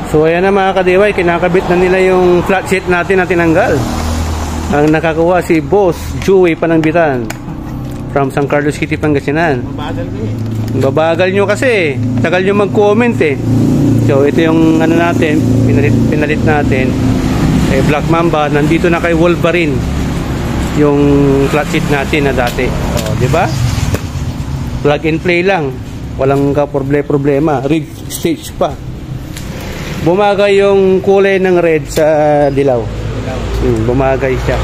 So ayan na mga ka-DIY, kinakabit na nila yung flat sheet natin na tinanggal. Ang nakakuha si Boss Joey Panangbitan from San Carlos City, Pangasinan. Babagal nyo kasi, tagal nyo mag-comment eh. So ito yung ano natin, pinalit natin. Black Mamba, nandito na kay Wolverine yung flat sheet natin na dati. Di ba? Plug and play lang. Walang problema. Rig stage pa. Bumagay yung kulay ng red sa dilaw. Bumagay siya.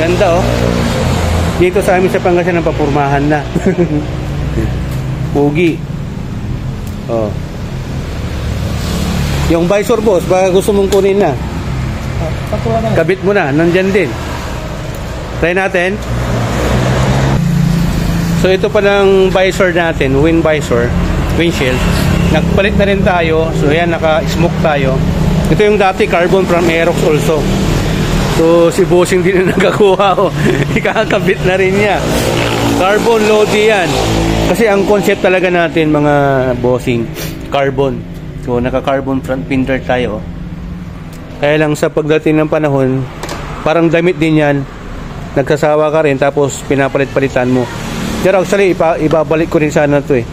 Ganda oh. Dito sa amin sa Pangasinan papurmahan na. Pugi. Oh. Yung visor boss, baka gusto mong kunin na. Kabit mo na, nandyan din. Try natin. So ito pa ng visor natin, windshield. Nagpalit na rin tayo. So yan, naka-smoke tayo. Ito yung dati carbon from Aerox also. So si Bossing din na nagkakuha ko. Ikakabit na rin niya. Carbon Lodi yan. Kasi ang concept talaga natin mga Bossing, carbon. So naka-carbon front fender tayo. Kaya lang sa pagdating ng panahon, parang damit din yan. Nagsasawa ka rin tapos pinapalit-palitan mo. Pero actually ibabalik ko rin sana to eh.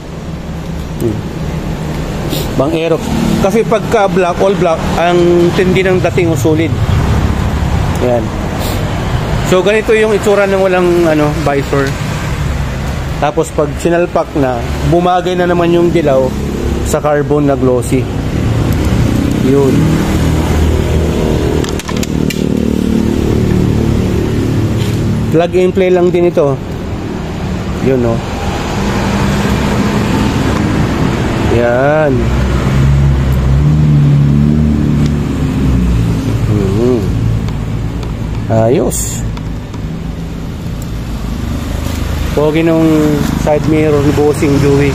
Bang Aerox. Kasi pagka black, all black, ang tindi ng dating o solid. Ayan. So ganito yung itsura ng walang visor. Tapos pag sinalpak na, bumagay na naman yung dilaw sa carbon na glossy. Yun. Plug and play lang din ito. Yun no. Yan. Ayos. Pogi nung side mirror ni Bossing Joey.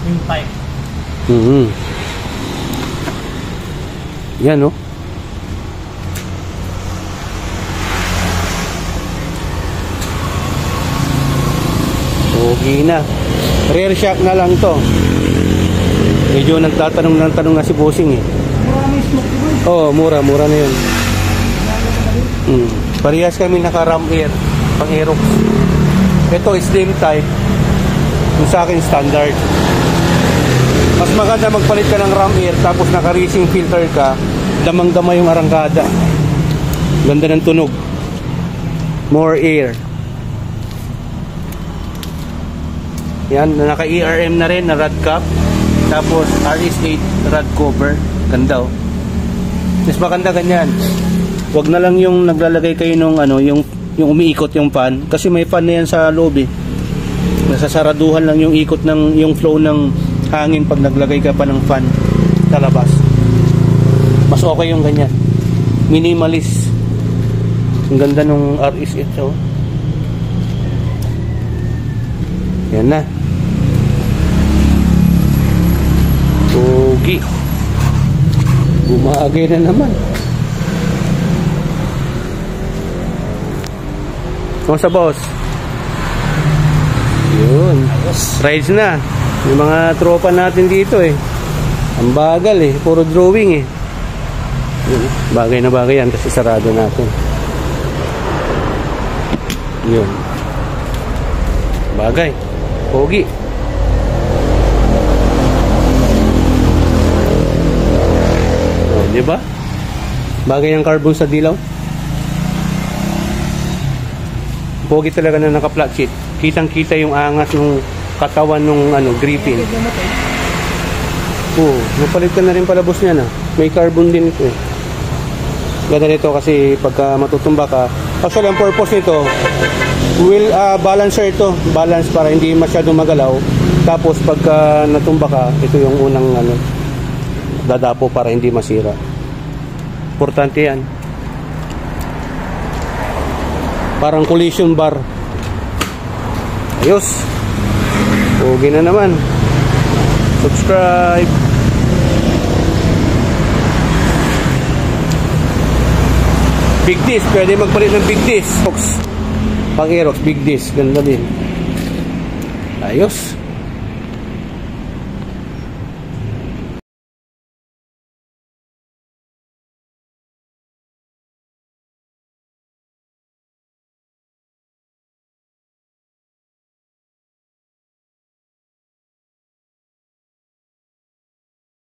Yung pipe. Yan no. Pogi na. Rear shock na lang to. Medyo nagtatanong na si Bossing eh. Oh, mura na yun. Parehas kami naka-ram air, pang Aerox. Ito is slim type. Yung sa akin standard. Mas maganda magpalit ka ng ram air tapos naka-racing filter ka, damang-dama yung arangkada. Ganda ng tunog. More air. Yan, naka-ERM na rin na rod cap. Tapos RS8 rod cover. Ganda oh. Mas maganda ganyan. Wag na lang yung naglalagay kayo nung yung umiikot yung fan kasi may fan na yan sa loob eh. Nasasaraduhan lang yung ikot ng yung flow ng hangin pag naglagay ka pa ng fan sa labas. Mas okay yung ganyan. Minimalist. Ang ganda nung RS8 oh. Yan na. Pogi. Bumagay na naman. Kumusta boss? Yun. Rides na. Yung mga tropa natin dito eh. Ang bagal eh. Puro drawing eh. Bagay na bagay yan kasi sarado natin. Yun. Bagay. Pogi. Diba? Bagay ang carbon sa dilaw. Pogi talaga na naka-flat sheet. Kitang-kita yung angas ng katawan ng gripping. Oh, napalit ka na rin palabos niya na. May carbon din ito eh. Ganda nito kasi pagka matutumba ka. Actually, ang purpose nito, balancer ito. Balance para hindi masyadong magalaw. Tapos pagka natumba ka, ito yung unang dadapo para hindi masira. Importante yan. Parang collision bar. Ayos. Okay na naman. Subscribe. Big disc. Pwede magpalit ng big disc. Pang Aerox. Big disc. Ganda din. Ayos.